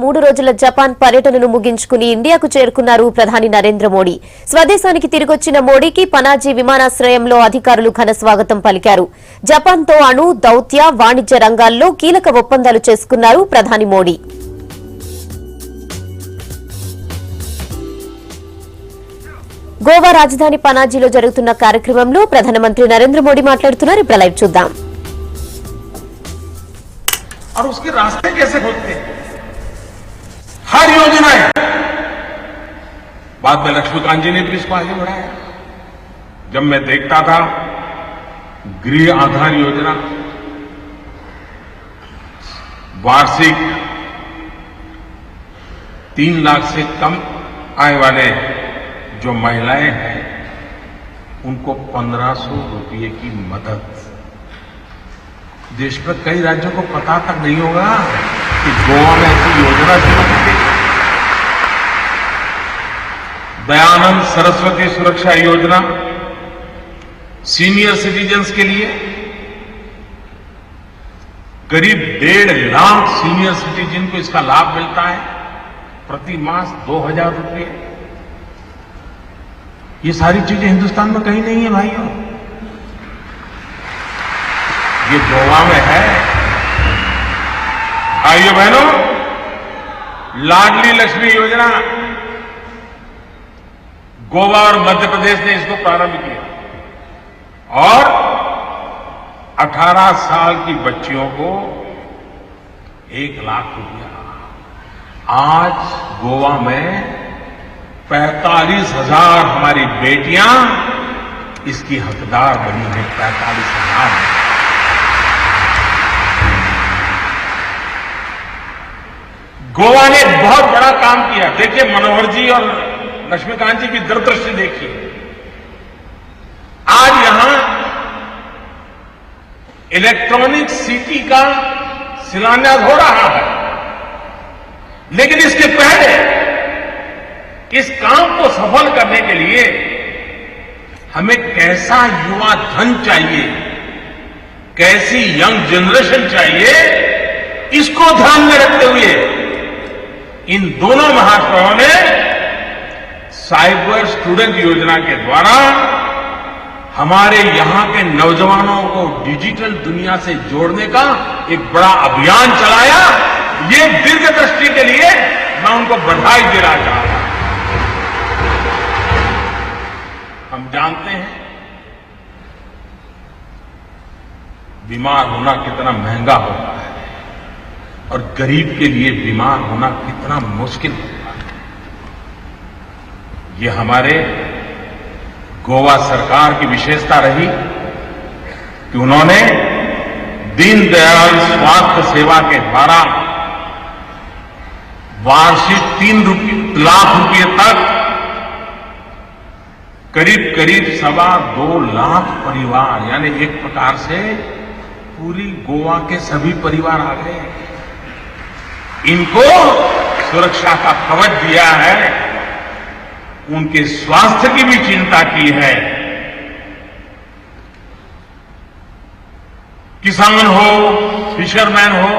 3 రోజుల జపాన్ పర్యటనను ముగించుకుని ఇండియాకు చేరుకున్నారు ప్రధాని నరేంద్ర మోడీ. స్వదేశానికి తిరిగొచ్చిన మోడీకి పనాజీ విమానాశ్రయంలో అధికారులు ఘన స్వాగతం పలికారు. జపాన్తో అణు, దౌత్య, వాణిజ్య రంగాల్లో కీలక ఒప్పందాలు చేసుకున్నారు ప్రధాని మోడీ. గోవా రాజధాని పనాజీలో జరుగుతున్న కార్యక్రమంలో ప్రధానమంత్రి నరేంద్ర మోడీ మాట్లాడుతున్నారు. ఇప్పుడు లైవ్ చూద్దాం. और उसके रास्ते कैसे खोलते हैं, हर योजना है। बाद में लक्ष्मीकांत जी ने भी इसको आगे बढ़ाया। जब मैं देखता था गृह आधार योजना, वार्षिक 3 लाख से कम आय वाले जो महिलाएं हैं उनको 1500 रुपये की मदद। देश में कई राज्यों को पता तक नहीं होगा कि गोवा में ऐसी योजना शुरू की गई। दयानंद सरस्वती सुरक्षा योजना सीनियर सिटीजन्स के लिए करीब 1.5 लाख सीनियर सिटीजन को इसका लाभ मिलता है, प्रति मास 2000 रुपये। ये सारी चीजें हिंदुस्तान में कहीं नहीं है भाइयों, ये गोवा में है। भाइयों बहनों, लाडली लक्ष्मी योजना गोवा और मध्य प्रदेश ने इसको प्रारंभ किया और 18 साल की बच्चियों को 1 लाख रुपया। आज गोवा में 45,000 हमारी बेटियां इसकी हकदार बनी है। 45,000। गोवा ने एक बहुत बड़ा काम किया। देखिए, मनोहर जी और लक्ष्मीकांत जी की दूरदृष्टि देखिए। आज यहां इलेक्ट्रॉनिक सिटी का शिलान्यास हो रहा है, लेकिन इसके पहले इस काम को सफल करने के लिए हमें कैसा युवा धन चाहिए, कैसी यंग जनरेशन चाहिए, इसको ध्यान में रखते हुए इन दोनों महाशयों ने साइबर स्टूडेंट योजना के द्वारा हमारे यहां के नौजवानों को डिजिटल दुनिया से जोड़ने का एक बड़ा अभियान चलाया। ये दीर्घदृष्टि के लिए मैं उनको बधाई देना चाहता हूं। हम जानते हैं बीमार होना कितना महंगा होता है और गरीब के लिए बीमार होना कितना मुश्किल होता है। ये हमारे गोवा सरकार की विशेषता रही कि उन्होंने दीनदयाल स्वास्थ्य सेवा के द्वारा वार्षिक 3 लाख रुपये तक करीब 2.25 लाख परिवार, यानी एक प्रकार से पूरी गोवा के सभी परिवार आ गए। इनको सुरक्षा का कवच दिया है, उनके स्वास्थ्य की भी चिंता की है। किसान हो, फिशरमैन हो,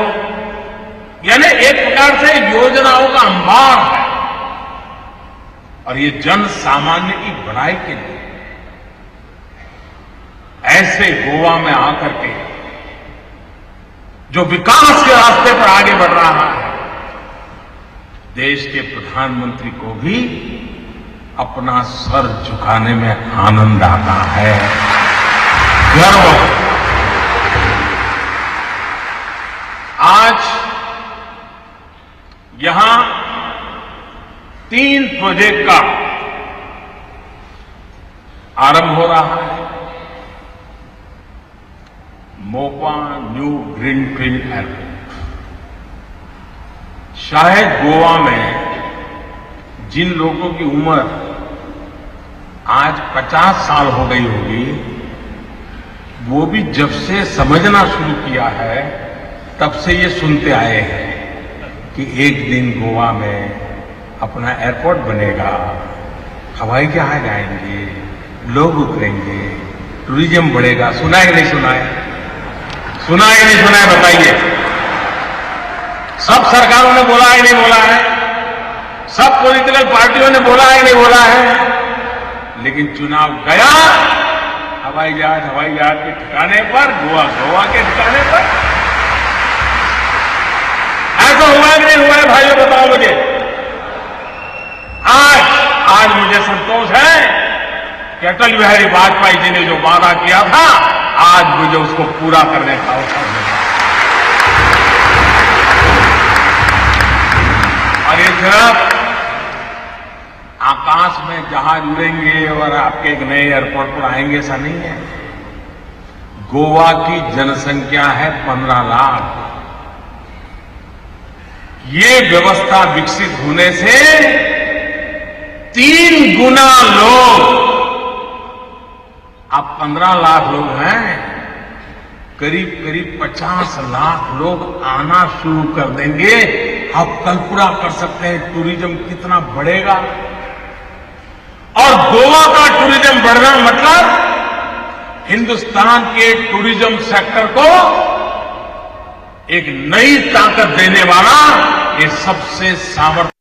यानी एक प्रकार से योजनाओं का अंबार है। और ये जन सामान्य की भलाई के लिए ऐसे गोवा में आकर के जो विकास के रास्ते पर आगे बढ़ रहा है, देश के प्रधानमंत्री को भी अपना सर झुकाने में आनंद आता है, गर्व। आज यहां 3 प्रोजेक्ट का आरंभ हो रहा है। मोपा न्यू ग्रीनफील्ड एयरपोर्ट शायद गोवा में जिन लोगों की उम्र आज 50 साल हो गई होगी, वो भी जब से समझना शुरू किया है तब से ये सुनते आए हैं कि एक दिन गोवा में अपना एयरपोर्ट बनेगा, हवाई जहाज आएंगे, लोग उतरेंगे, टूरिज्म बढ़ेगा। सुना है कि नहीं सुना है? सुना है कि नहीं सुना है बताइए। सब सरकारों ने बोला है नहीं बोला है? सब पॉलिटिकल पार्टियों ने बोला है, नहीं बोला है, लेकिन चुनाव गया हवाई जहाज के ठिकाने पर, गोवा के ठिकाने पर। ऐसा हुआ है कि नहीं हुआ है भाइयों, बताओ मुझे। आज मुझे संतोष है कि अटल बिहारी वाजपेयी जी ने जो वादा किया था, आज मुझे उसको पूरा करने का अवसर मिला। और ये सिर्फ आकाश में जहाज उड़ेंगे और आपके एक नए एयरपोर्ट पर आएंगे, ऐसा नहीं है। गोवा की जनसंख्या है 15 लाख। ये व्यवस्था विकसित होने से 3 गुना लोग, अब 15 लाख लोग हैं, करीब 50 लाख लोग आना शुरू कर देंगे। आप कल्पना कर सकते हैं टूरिज्म कितना बढ़ेगा। और गोवा का टूरिज्म बढ़ना मतलब हिंदुस्तान के टूरिज्म सेक्टर को एक नई ताकत देने वाला ये सबसे सामर्थ्य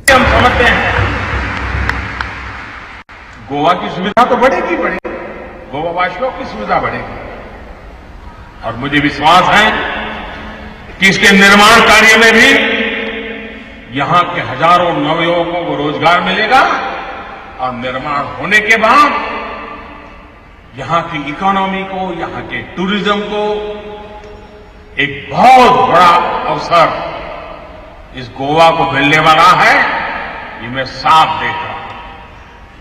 हम समझते हैं। गोवा की सुविधा तो बढ़ेगी, गोवा वासियों की सुविधा बढ़ेगी। और मुझे विश्वास है कि इसके निर्माण कार्य में भी यहां के हजारों नवयुवकों को रोजगार मिलेगा। और निर्माण होने के बाद यहां की इकोनॉमी को, यहां के टूरिज्म को एक बहुत बड़ा अवसर इस गोवा को मिलने वाला है, ये मैं साफ देख रहा हूं।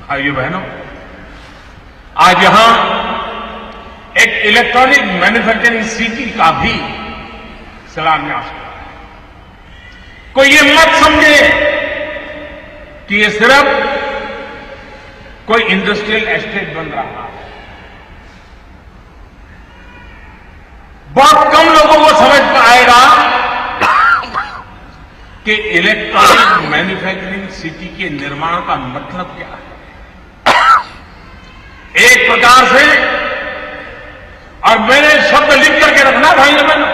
भाइयों बहनों, आज यहां एक इलेक्ट्रॉनिक मैन्युफैक्चरिंग सिटी का भी शिलान्यास हुआ है। कोई ये मत समझे कि ये सिर्फ कोई इंडस्ट्रियल एस्टेट बन रहा है। बहुत कम लोगों को समझ में आएगा कि इलेक्ट्रॉनिक मैन्युफैक्चरिंग सिटी के निर्माण का मतलब क्या है। एक प्रकार से, और मैंने शब्द लिख करके रखना भाइयों बहनों,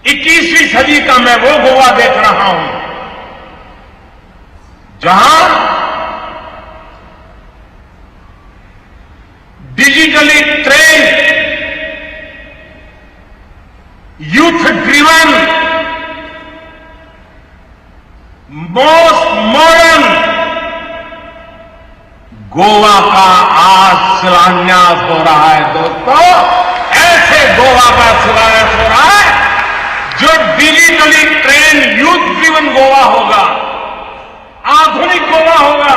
21वीं सदी का मैं वो गोवा देख रहा हूं जहां digitally trend, youth driven, most modern Goa का आज शिलान्यास हो रहा है। दोस्तों, ऐसे गोवा का शिलान्यास हो रहा है जो digitally trend, youth driven Goa होगा, आधुनिक गोवा होगा,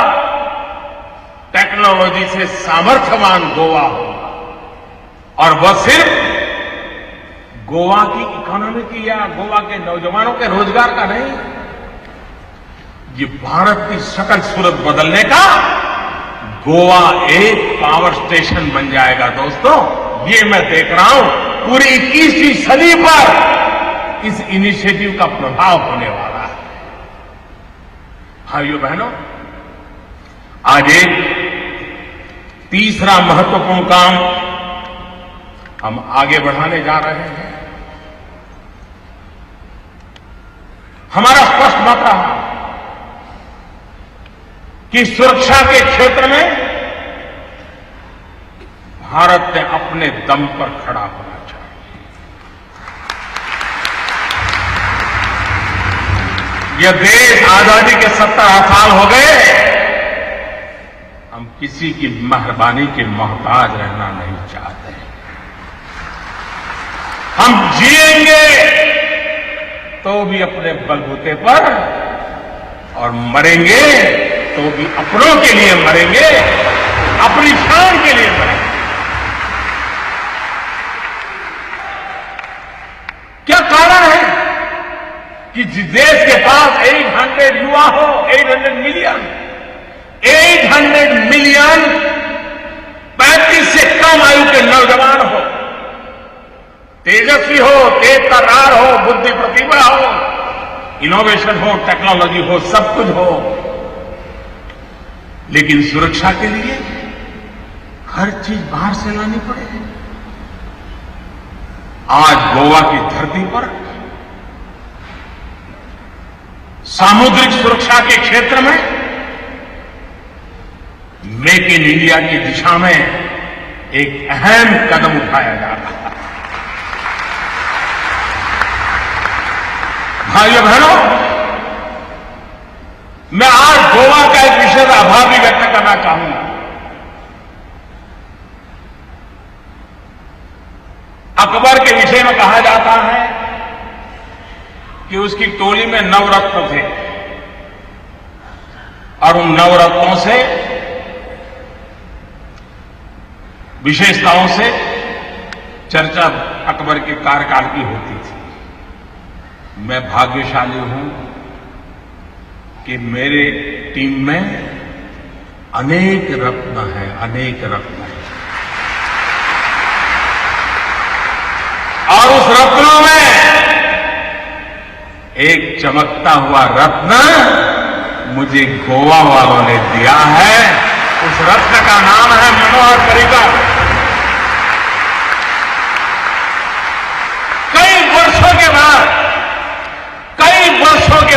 टेक्नोलॉजी से सामर्थ्यवान गोवा होगा। और वह सिर्फ गोवा की इकोनॉमी की या गोवा के नौजवानों के रोजगार का नहीं, ये भारत की शकल सूरत बदलने का गोवा एक पावर स्टेशन बन जाएगा। दोस्तों, ये मैं देख रहा हूं पूरी 21वीं सदी पर इस इनिशिएटिव का प्रभाव होने वाला है। भाइयों बहनों, आज एक तीसरा महत्वपूर्ण काम हम आगे बढ़ाने जा रहे हैं। हमारा स्पष्ट मत रहा कि सुरक्षा के क्षेत्र में भारत ने अपने दम पर खड़ा होना चाहिए। यह देश आजादी के 70 साल हो गए, हम किसी की मेहरबानी के मोहताज रहना नहीं चाहते। हम जिएंगे तो भी अपने बलबूते पर, और मरेंगे तो भी अपनों के लिए मरेंगे, अपनी शान के लिए मरेंगे। क्या कारण है कि जिस देश के पास 800 युवा हो, 800 मिलियन 35 से कम आयु के नौजवान हो, तेजस्वी हो, तेज तर्रार हो, बुद्धि प्रतिभा हो, इनोवेशन हो, टेक्नोलॉजी हो, सब कुछ हो, लेकिन सुरक्षा के लिए हर चीज बाहर से लानी पड़े। आज गोवा की धरती पर सामुद्रिक सुरक्षा के क्षेत्र में मेक इन इंडिया की दिशा में एक अहम कदम उठाया जा रहा है। भाइयों बहनों, मैं आज गोवा का एक विशेष आभार भी व्यक्त करना चाहूंगा। अकबर के विषय में कहा जाता है कि उसकी टोली में नवरत्न थे और उन नवरत्नों से, विशेषताओं से चर्चा अकबर के कार्यकाल की होती थी। मैं भाग्यशाली हूं कि मेरे टीम में अनेक रत्न हैं, अनेक रत्न हैं। और उस रत्नों में एक चमकता हुआ रत्न मुझे गोवा वालों ने दिया है। उस रत्न का नाम है मनोहर पर्रिकर। कई वर्षों के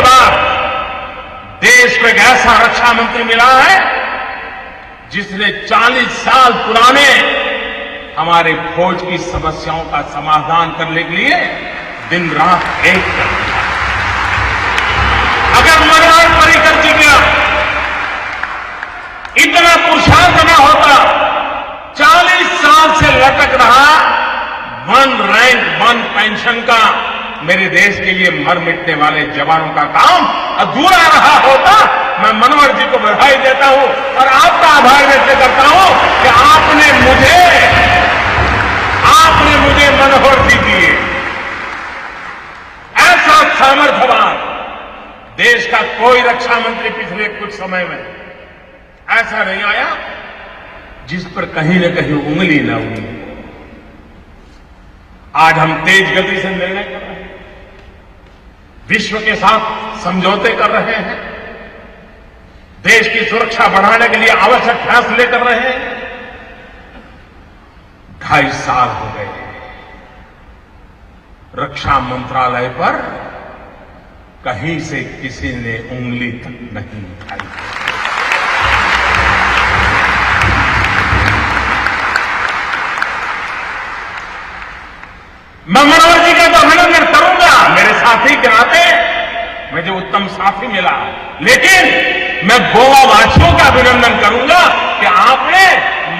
बाद देश को एक ऐसा रक्षा मंत्री मिला है जिसने 40 साल पुराने हमारे फौज की समस्याओं का समाधान करने के लिए दिन रात एक कर दिया। अगर मनोहर पर्रिकर जी का इतना पुरुषार्थ न होता, 40 साल से लटक रहा वन रैंक वन पेंशन का मेरे देश के लिए मर मिटने वाले जवानों का काम अधूरा रहा होता। मैं मनोहर जी को बधाई देता हूं और आपका आभार व्यक्त करता हूं कि आपने मुझे मनोहर जी दिए। ऐसा सामर्थ्यवान देश का कोई रक्षा मंत्री पिछले कुछ समय में ऐसा नहीं आया जिस पर कहीं न कहीं उंगली न हुई। आज हम तेज गति से निर्णय कर रहे हैं, विश्व के साथ समझौते कर रहे हैं, देश की सुरक्षा बढ़ाने के लिए आवश्यक फैसले कर रहे हैं। 2.5 साल हो गए रक्षा मंत्रालय पर कहीं से किसी ने उंगली तक नहीं उठाई। मैं मनोहर जी का तो अभिनंदन करूंगा, मेरे साथी के नाते मुझे उत्तम साथी मिला, लेकिन मैं गोवा वासियों का अभिनंदन करूंगा कि आपने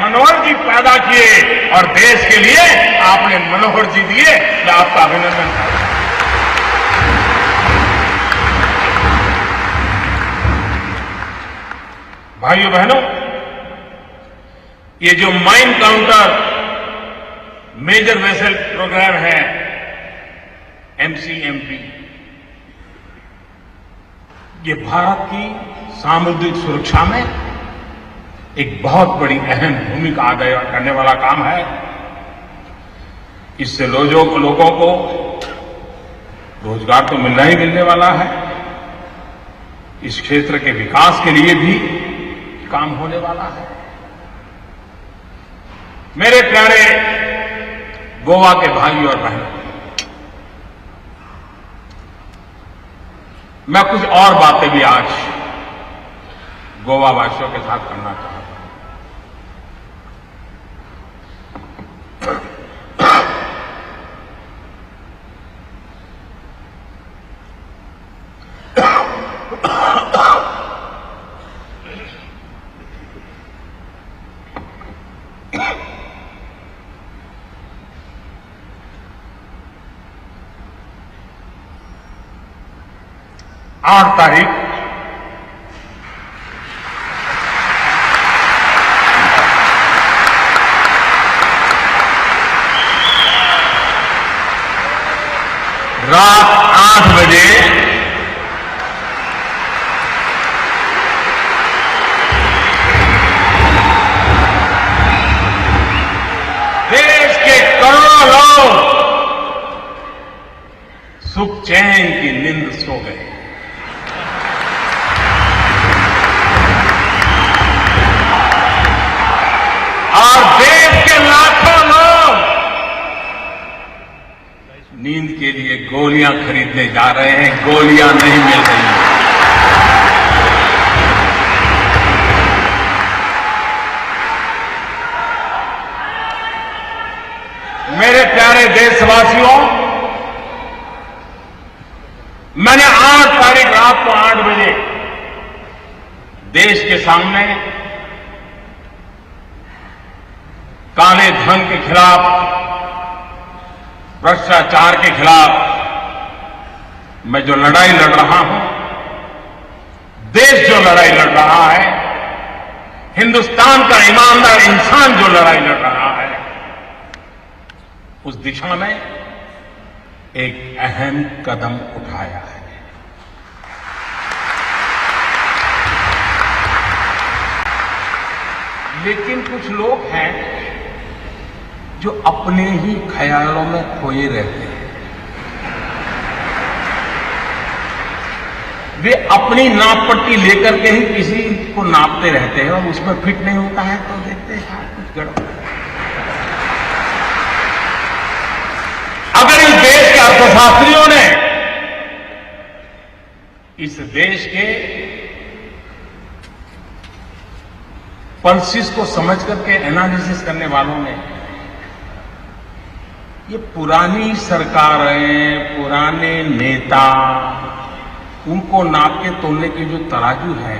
मनोहर जी पैदा किए और देश के लिए आपने मनोहर जी दिए। मैं आपका अभिनंदन करूंगा। भाइयों बहनों, ये जो mine counter measure vessel program है MCMP, ये भारत की सामुद्रिक सुरक्षा में एक बहुत बड़ी अहम भूमिका अदा करने वाला काम है। इससे लोगों को रोजगार तो मिलना ही मिलने वाला है, इस क्षेत्र के विकास के लिए भी काम होने वाला है। मेरे प्यारे गोवा के भाई और बहनों, मैं कुछ और बातें भी आज गोवा वासियों के साथ करना चाहता हूं। आठ तारीख रात 8 बजे देश के करोड़ों लोग सुख चैन की नींद सो गए। और देश के लाखों लोग नींद के लिए गोलियां खरीदने जा रहे हैं, गोलियां नहीं मिल रही हैं। देशवासियों, मैंने 8 तारीख रात को 8 बजे देश के सामने काले धन के खिलाफ, भ्रष्टाचार के खिलाफ मैं जो लड़ाई लड़ रहा हूं, देश जो लड़ाई लड़ रहा है, हिंदुस्तान का ईमानदार इंसान जो लड़ाई लड़ रहा है, उस दिशा में एक अहम कदम उठाया है। लेकिन कुछ लोग हैं जो अपने ही ख्यालों में खोए रहते हैं। वे अपनी नाप पट्टी लेकर के ही किसी को नापते रहते हैं और उसमें फिट नहीं होता है तो देखते हैं कुछ गड़बड़। अगर इस देश के अर्थशास्त्रियों ने, इस देश के पल्सिस को समझ करके एनालिसिस करने वालों ने ये पुरानी सरकारें, पुराने नेता, उनको नाप के तोलने के जो तराजू है,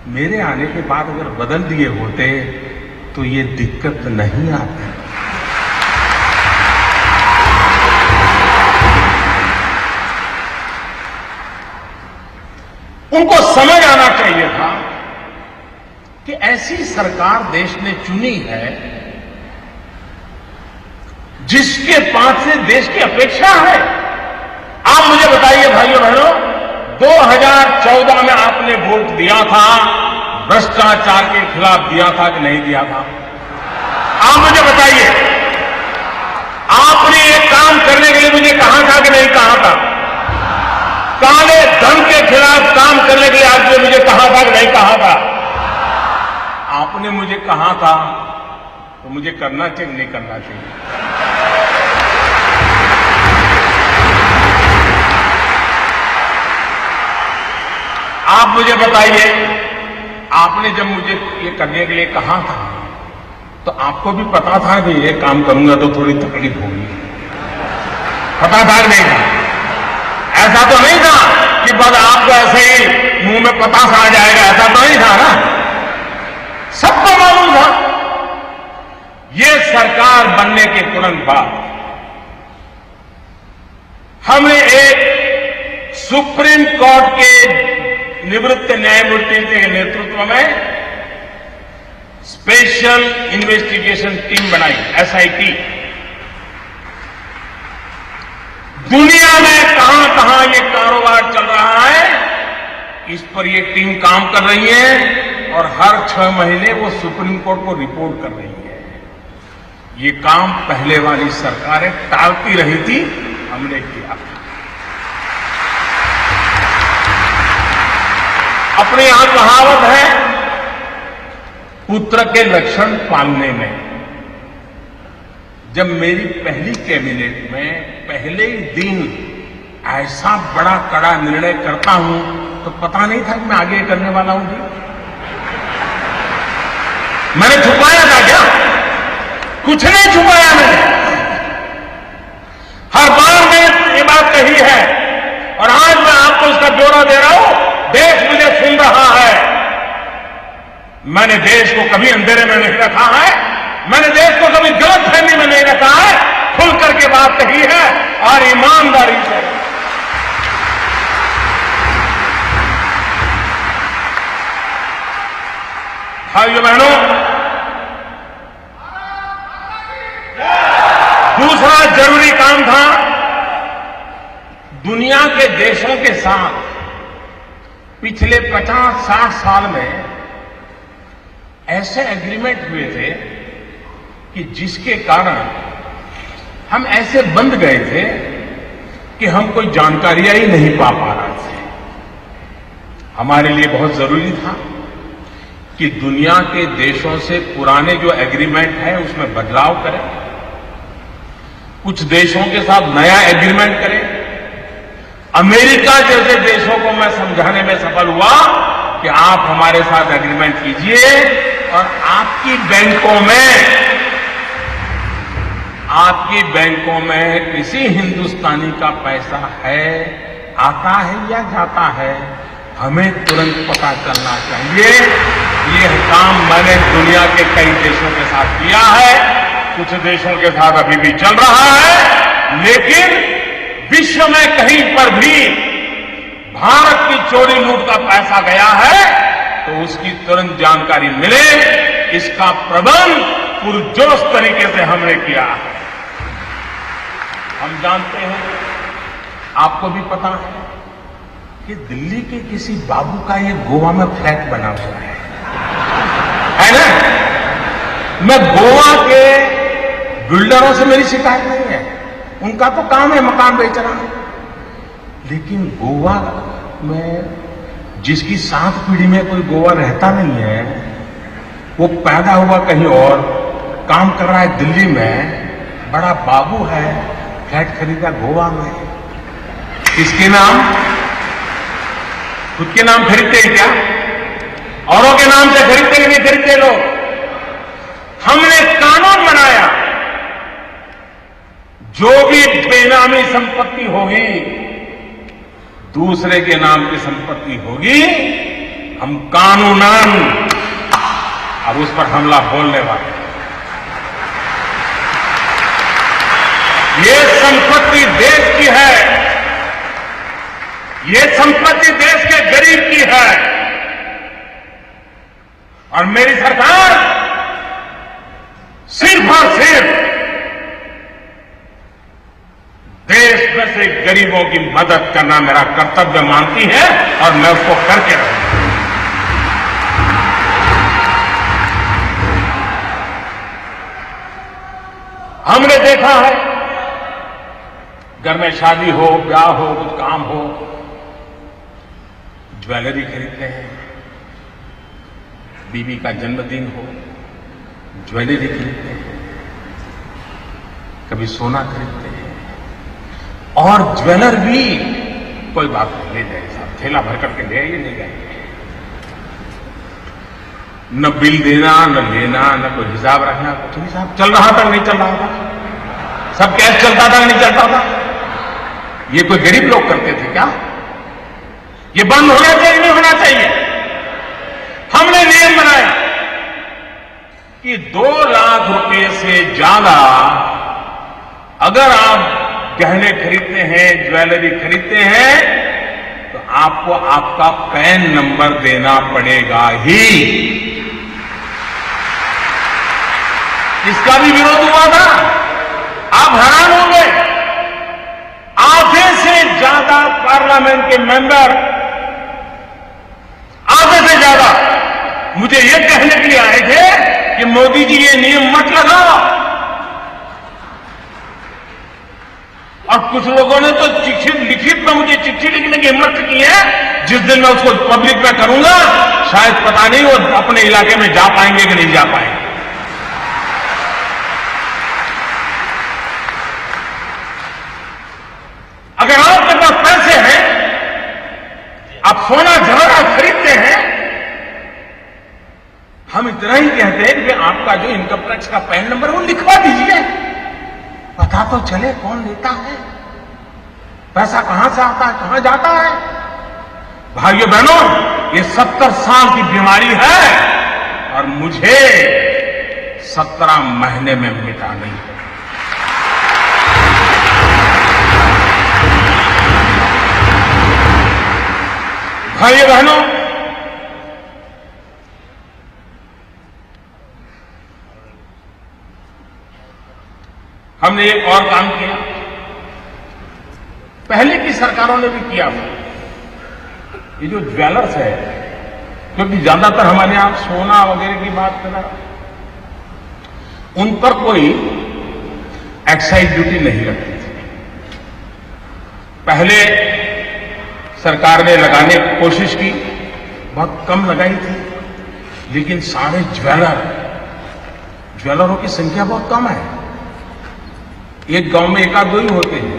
मेरे आने के बाद अगर बदल दिए होते तो ये दिक्कत नहीं आती। उनको समझ आना चाहिए था कि ऐसी सरकार देश ने चुनी है जिसके पास से देश की अपेक्षा है। आप मुझे बताइए भाइयों बहनों, 2014 में आपने वोट दिया था, भ्रष्टाचार के खिलाफ दिया था कि नहीं दिया था? आप मुझे बताइए, आपने एक काम करने के लिए मुझे कहा था कि नहीं कहा था? काले धन के खिलाफ काम करने के लिए आपने मुझे कहा था कि नहीं कहा था? आपने मुझे कहा था तो मुझे करना चाहिए नहीं करना चाहिए? आप मुझे बताइए, आपने जब मुझे ये करने के लिए कहा था तो आपको भी पता था कि ये काम करूंगा तो थोड़ी तकलीफ होगी, पता था कि नहीं था? ऐसा तो नहीं था कि बस आपको ऐसे ही मुंह में पतासा आ जाएगा, ऐसा तो नहीं था ना? सबको मालूम था। ये सरकार बनने के तुरंत बाद हमने एक सुप्रीम कोर्ट के निवृत्त न्यायमूर्ति के नेतृत्व में स्पेशल इन्वेस्टिगेशन टीम बनाई, एसआईटी। दुनिया में कहां ये कारोबार चल रहा है, इस पर ये टीम काम कर रही है और हर 6 महीने वो सुप्रीम कोर्ट को रिपोर्ट कर रही है। ये काम पहले वाली सरकारें टालती रही थी, हमने किया। अपने यहां कहावत है, पुत्र के लक्षण पालने में। जब मेरी पहली कैबिनेट में पहले ही दिन ऐसा बड़ा कड़ा निर्णय करता हूं तो पता नहीं था कि मैं आगे करने वाला हूं। जी, मैंने छुपाया था क्या? कुछ नहीं छुपाया मैंने। हर बार मैंने ये बात कही है और आज मैं आपको इसका ब्यौरा दे रहा हूं। देश मुझे सुन रहा है। मैंने देश को कभी अंधेरे में नहीं रखा है, मैंने देश को कभी गलतफहमी में नहीं रखा है, खुल करके बात कही है और ईमानदारी से। भाइयों बहनों, दूसरा जरूरी काम था, दुनिया के देशों के साथ पिछले 50-60 साल में ऐसे एग्रीमेंट हुए थे कि जिसके कारण हम ऐसे बंध गए थे कि हम कोई जानकारियां ही नहीं पा रहे थे। हमारे लिए बहुत जरूरी था कि दुनिया के देशों से पुराने जो एग्रीमेंट है उसमें बदलाव करें, कुछ देशों के साथ नया एग्रीमेंट करें। अमेरिका जैसे देशों को मैं समझाने में सफल हुआ कि आप हमारे साथ एग्रीमेंट कीजिए और आपकी बैंकों में आपकी बैंकों में किसी हिंदुस्तानी का पैसा है, आता है या जाता है, हमें तुरंत पता चलना चाहिए। ये काम मैंने दुनिया के कई देशों के साथ किया है, कुछ देशों के साथ अभी भी चल रहा है, लेकिन विश्व में कहीं पर भी भारत की चोरी लूट का पैसा गया है तो उसकी तुरंत जानकारी मिले, इसका प्रबंध पुरजोश तरीके से हमने किया है। हम जानते हैं, आपको भी पता है कि दिल्ली के किसी बाबू का ये गोवा में फ्लैट बना हुआ है ना? मैं गोवा के बिल्डरों से मेरी शिकायत नहीं है, उनका तो काम है मकान बेचना, लेकिन गोवा में जिसकी 7 पीढ़ी में कोई गोवा रहता नहीं है, वो पैदा हुआ कहीं और, काम कर रहा है दिल्ली में, बड़ा बाबू है, फ्लैट खरीदा गोवा में, किसके नाम? खुद के नाम खरीदते हैं क्या? औरों के नाम से खरीदते कि नहीं खरीदते लोग? हमने कानून बनाया, जो भी बेनामी संपत्ति होगी, दूसरे के नाम की संपत्ति होगी, हम कानूनन अब उस पर हमला बोलने वाले। ये संपत्ति देश की है, ये संपत्ति देश के गरीब की है, और मेरी सरकार सिर्फ और सिर्फ देश में से गरीबों की मदद करना मेरा कर्तव्य मानती है, और मैं उसको करके रहूंगा। हमने देखा है, घर में शादी हो, ब्याह हो, कुछ काम हो, ज्वेलरी खरीदते हैं, बीवी का जन्मदिन हो, ज्वेलरी खरीदते हैं, कभी सोना खरीदते हैं, और ज्वेलर भी कोई बात नहीं, ले जाए साहब, थैला भर करके ले आइए, नहीं जाइए, न बिल देना, न लेना, न कोई हिसाब रखना, कुछ नहीं साहब। चल रहा था नहीं चल रहा था, सब कैश चलता था नहीं चलता था, ये कोई गरीब लोग करते थे क्या? ये बंद होना चाहिए नहीं होना चाहिए? हमने नियम बनाया कि 2 लाख रुपए से ज्यादा अगर आप गहने खरीदते हैं, ज्वेलरी खरीदते हैं, तो आपको आपका पैन नंबर देना पड़ेगा ही। इसका भी विरोध हुआ था, आप हैरान होंगे, आधे से ज्यादा पार्लियामेंट के मेंबर, आधे से ज्यादा मुझे यह कहने के लिए आए थे कि मोदी जी ये नियम मत लगाओ, और कुछ लोगों ने तो चिट्ठी लिखित में मुझे चिट्ठी लिखने की हिम्मत की है, जिस दिन मैं उसको पब्लिक में करूंगा, शायद पता नहीं वो अपने इलाके में जा पाएंगे कि नहीं जा पाएंगे। अगर आपके पास पैसे हैं, आप सोना जवाहरात खरीदते हैं, हम इतना ही कहते हैं कि आपका जो इनकम टैक्स का पैन नंबर वो लिखवा दीजिए, पता तो चले कौन लेता है, पैसा कहां से आता है, कहां जाता है। भाइयों बहनों, ये 70 साल की बीमारी है, और मुझे 17 महीने में मिटा नहीं है। भाइयों बहनों, हमने एक और काम किया, पहले की सरकारों ने भी किया था। ये जो ज्वेलर्स है, क्योंकि ज्यादातर हमारे यहां सोना वगैरह की बात कर रहा, उन पर कोई एक्साइज ड्यूटी नहीं लगती थी। पहले सरकार ने लगाने की कोशिश की, बहुत कम लगाई थी, लेकिन सारे ज्वेलरों की संख्या बहुत कम है। एक गांव में 1-2 ही होते हैं,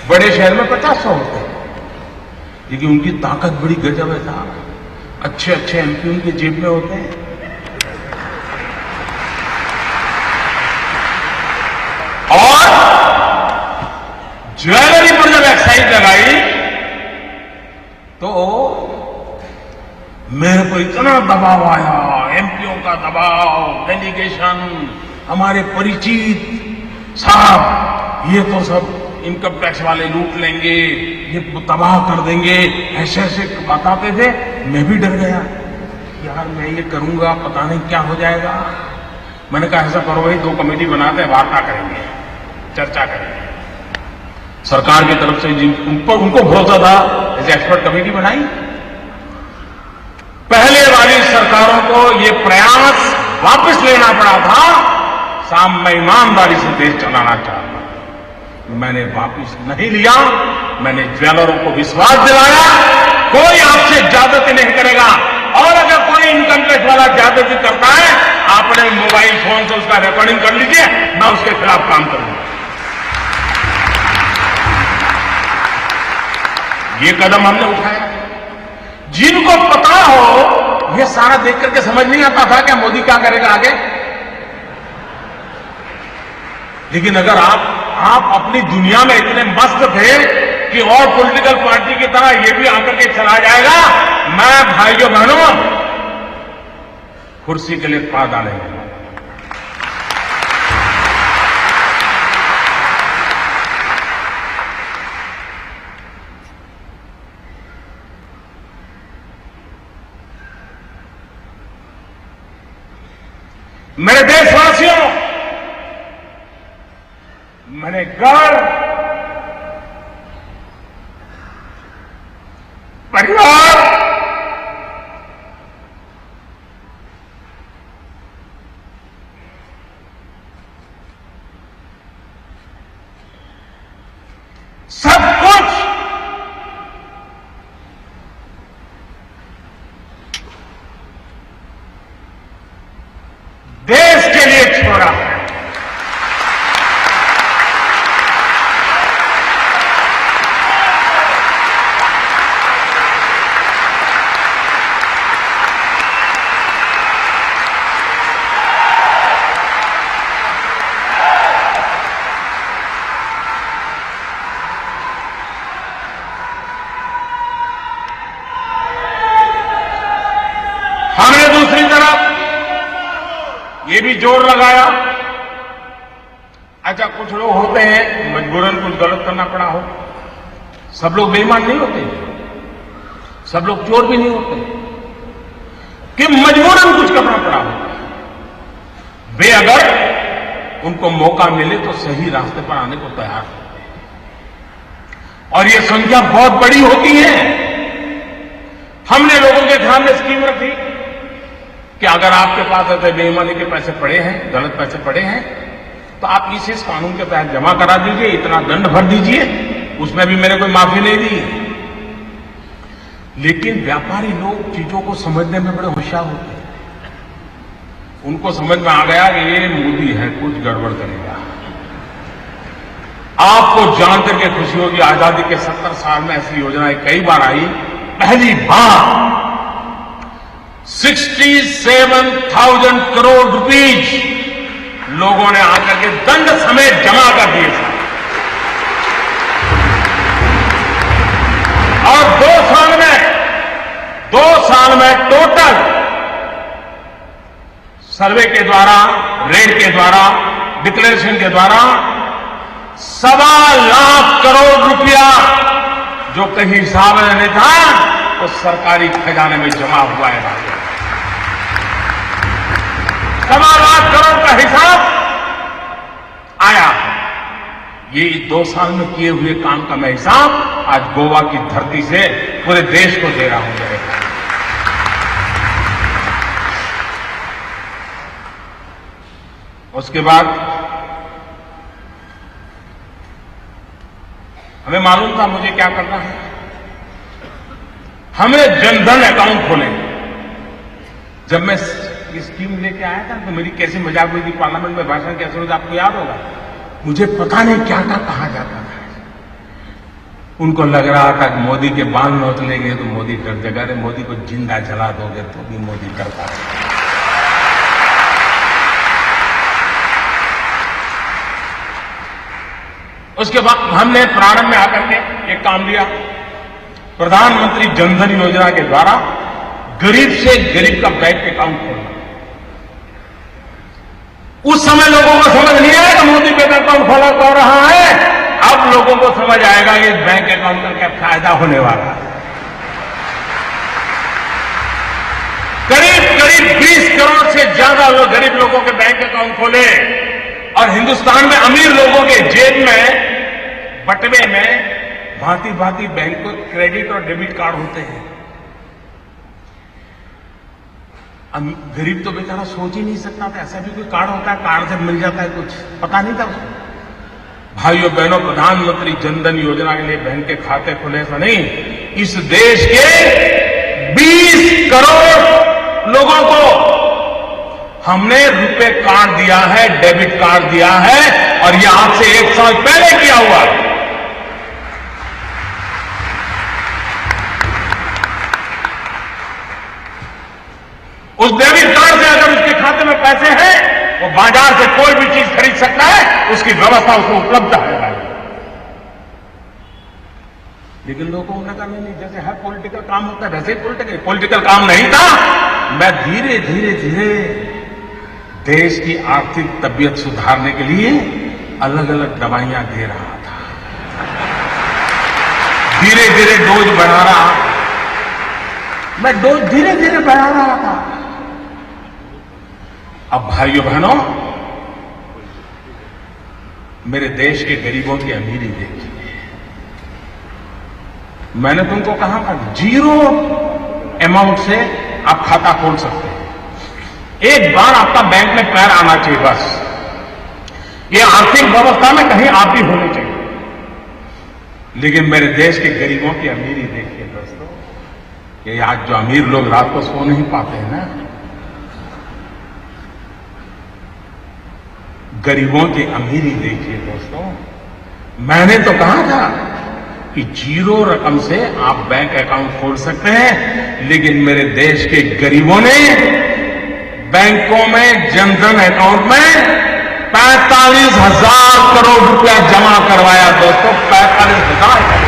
बड़े शहर में 50-100 होते हैं, लेकिन उनकी ताकत बड़ी गजब है साहब। अच्छे अच्छे एमपी उनके जेब में होते हैं। ज्वेलरी पर जब एक्साइज लगाई तो मेरे को इतना दबाव आया, एमपीओ का दबाव, डेलीगेशन, हमारे परिचित साहब, ये तो सब इनकम टैक्स वाले लूट लेंगे, ये तबाह कर देंगे, ऐसे ऐसे बताते थे। मैं भी डर गया, यार मैं ये करूंगा पता नहीं क्या हो जाएगा। मैंने कहा ऐसा करो भाई, 2 कमेटी बनाते हैं, वार्ता करेंगे, चर्चा करेंगे। सरकार की तरफ से जिन उनको भरोसा था, ऐसे एक्सपर्ट कमेटी बनाई। पहले वाली सरकारों को ये प्रयास वापस लेना पड़ा था। साहब मैं ईमानदारी से देश चलाना चाहता, मैंने वापस नहीं लिया। मैंने ज्वेलरों को विश्वास दिलाया, कोई आपसे ज्यादती नहीं करेगा, और अगर कोई इनकम टैक्स वाला ज्यादती करता है, आपने मोबाइल फोन से उसका रिकॉर्डिंग कर लीजिए, मैं उसके खिलाफ काम करूंगा। ये कदम हमने उठाया। जिनको पता हो, ये सारा देख करके समझ नहीं आता था क्या मोदी क्या करेगा आगे। लेकिन अगर आप अपनी दुनिया में इतने मस्त थे कि और पॉलिटिकल पार्टी की तरह ये भी आकर के चला जाएगा, मैं भाइयों बहनों कुर्सी के लिए पा डालेंगे। मेरे देशवासियों, मैंने घर, परिवार, सब कुछ देश के लिए छोड़ा है। हमने दूसरी तरफ ये भी जोर लगाया, अच्छा कुछ लोग होते हैं मजबूरन कुछ गलत करना पड़ा हो, सब लोग बेईमान नहीं होते, सब लोग चोर भी नहीं होते, कि मजबूरन कुछ करना पड़ा हो। वे अगर उनको मौका मिले तो सही रास्ते पर आने को तैयार हो, और ये संख्या बहुत बड़ी होती है। हमने लोगों के ध्यान में स्कीम रखी कि अगर आपके पास ऐसे बेईमानी के पैसे पड़े हैं, गलत पैसे पड़े हैं, तो आप इस कानून के तहत जमा करा दीजिए, इतना दंड भर दीजिए, उसमें भी मैंने कोई माफी नहीं दी। लेकिन व्यापारी लोग चीजों को समझने में बड़े होशियार होते हैं। उनको समझ में आ गया कि ये मोदी है, कुछ गड़बड़ करेगा। आपको जान करके खुशी होगी, आजादी के 70 साल में ऐसी योजनाएं कई बार आई, पहली बार 67,000 करोड़ रुपीज लोगों ने आकर के दंड समेत जमा कर दिए थे। और 2 साल में टोटल सर्वे के द्वारा, रेड के द्वारा, डिक्लेरेशन के द्वारा 1.25 लाख करोड़ रुपया जो कहीं हिसाब में नहीं था, तो सरकारी खजाने में जमा हुआ है। 1.25 लाख करोड़ का हिसाब आया। ये 2 साल में किए हुए काम का मैं हिसाब आज गोवा की धरती से पूरे देश को दे रहा हूं। उसके बाद हमें मालूम था मुझे क्या करना है। हमने जनधन अकाउंट खोले। जब मैं ये स्कीम लेके आया था तो मेरी कैसी मजाक हुई थी, पार्लियामेंट में भाषण कैसे हुआ था, आपको याद होगा। मुझे पता नहीं क्या क्या कहा जाता था। उनको लग रहा था कि मोदी के बाल नोच लेंगे तो मोदी डर जाएगा। अरे मोदी को जिंदा जला दोगे तो भी मोदी डरता है। उसके बाद हमने प्रारंभ में आकर के एक काम लिया, प्रधानमंत्री जनधन योजना के द्वारा गरीब से गरीब का बैंक अकाउंट खोलना। उस समय लोगों को समझ नहीं आया कि मोदी बैंक अकाउंट खोला कर रहा है, अब लोगों को समझ आएगा ये बैंक अकाउंट का क्या फायदा होने वाला है। करीब 20 करोड़ से ज्यादा लोग गरीब लोगों के बैंक अकाउंट खोले और हिंदुस्तान में अमीर लोगों के जेब में बटवे में भांति भांति बैंक को क्रेडिट और डेबिट कार्ड होते हैं। गरीब तो बेचारा सोच ही नहीं सकता था ऐसा भी कोई कार्ड होता है, कार्ड से मिल जाता है, कुछ पता नहीं था उसको। भाइयों बहनों, प्रधानमंत्री जनधन योजना के लिए बैंक के खाते खुले ऐसा नहीं, इस देश के 20 करोड़ लोगों को हमने रुपए कार्ड दिया है, डेबिट कार्ड दिया है, और यह आज से 1 साल पहले किया हुआ है। उस डेबिट कार्ड से अगर उसके खाते में पैसे हैं, वो बाजार से कोई भी चीज खरीद सकता है, उसकी व्यवस्था उसको उपलब्ध है भाई। लेकिन लोगों को लगा नहीं, जैसे हर पॉलिटिकल काम होता है वैसे ही पॉलिटिकल काम नहीं था। मैं धीरे धीरे देश की आर्थिक तबीयत सुधारने के लिए अलग अलग दवाइयां दे रहा था, धीरे धीरे डोज बढ़ा रहा, मैं डोज धीरे धीरे बढ़ा रहा था। अब भाइयों बहनों, मेरे देश के गरीबों की अमीरी देखिए। मैंने तुमको कहा था 0 अमाउंट से आप खाता खोल सकते हैं, एक बार आपका बैंक में पैर आना चाहिए, बस ये आर्थिक व्यवस्था में कहीं आप भी होनी चाहिए। लेकिन मेरे देश के गरीबों की अमीरी देखिए दोस्तों, ये आज जो अमीर लोग रात को सो नहीं पाते हैं ना, गरीबों की अमीरी देखिए दोस्तों। मैंने तो कहा था कि 0 रकम से आप बैंक अकाउंट खोल सकते हैं, लेकिन मेरे देश के गरीबों ने बैंकों में जनधन अकाउंट में 45,000 करोड़ रुपया जमा करवाया दोस्तों, 45,000 करोड़।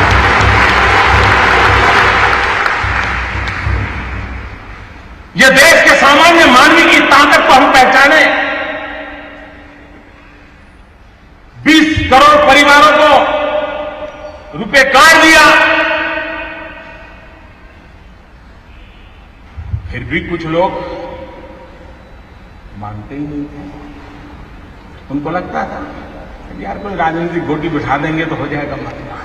यह देश के सामान्य मानवी की ताकत को हम पहचाने। 20 करोड़ परिवारों को रुपए कार्ड दिया, फिर भी कुछ लोग मानते ही नहीं थे। उनको लगता था यार कोई राजनीतिक गोटी बिठा देंगे तो हो जाएगा मसला।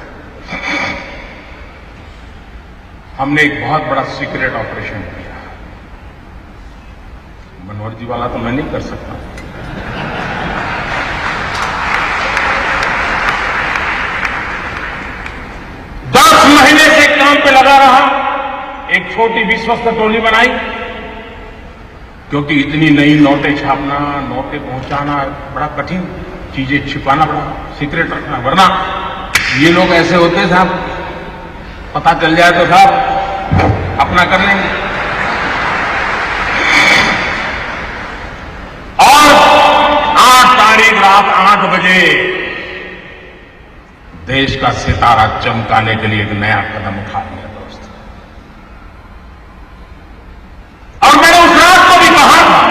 हमने एक बहुत बड़ा सीक्रेट ऑपरेशन किया, मनोहर जी वाला तो मैं नहीं कर सकता। महीने से काम पे लगा रहा, एक छोटी विश्वस्त टोली बनाई, क्योंकि इतनी नई नोटें छापना, नोटें पहुंचाना बड़ा कठिन, चीजें छिपाना बड़ा सीक्रेट रखना, वरना ये लोग ऐसे होते हैं साहब, पता चल जाए तो साहब अपना कर लेंगे। और 8 तारीख रात 8 बजे देश का सितारा चमकाने के लिए एक नया कदम उठा लिया दोस्तों। और मैंने उस रात को भी कहा था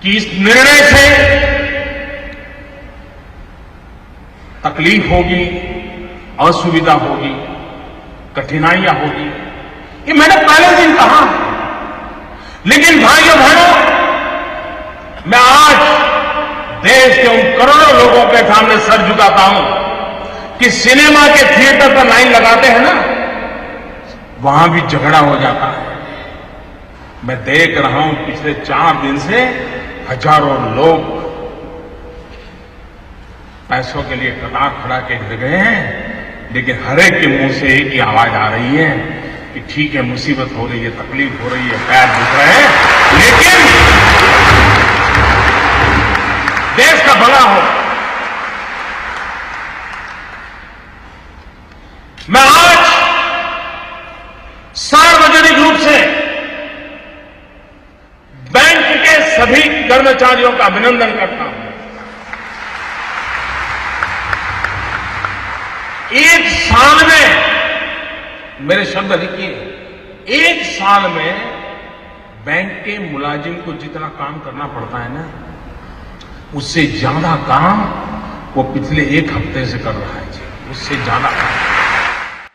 कि इस निर्णय से तकलीफ होगी, असुविधा होगी, कठिनाइयां होगी, ये मैंने पहले दिन कहा। लेकिन भाइयों बहनों, मैं आज देश के उन करोड़ों लोगों के सामने सर झुकाता हूं कि सिनेमा के थिएटर पर लाइन लगाते हैं ना, वहां भी झगड़ा हो जाता है। मैं देख रहा हूं पिछले 4 दिन से हजारों लोग पैसों के लिए कतार खड़ा के गिर गए हैं, लेकिन हर एक के मुंह से एक ही आवाज आ रही है कि ठीक है, मुसीबत हो रही है, तकलीफ हो रही है, पैर दुख रहे हैं, लेकिन देश का भला हो। मैं आज सार्वजनिक रूप से बैंक के सभी कर्मचारियों का अभिनंदन करता हूं। एक साल में, मेरे शब्द लिखिए, एक साल में बैंक के मुलाजिम को जितना काम करना पड़ता है ना, उससे ज्यादा काम वो पिछले एक हफ्ते से कर रहा है जी, उससे ज्यादा काम।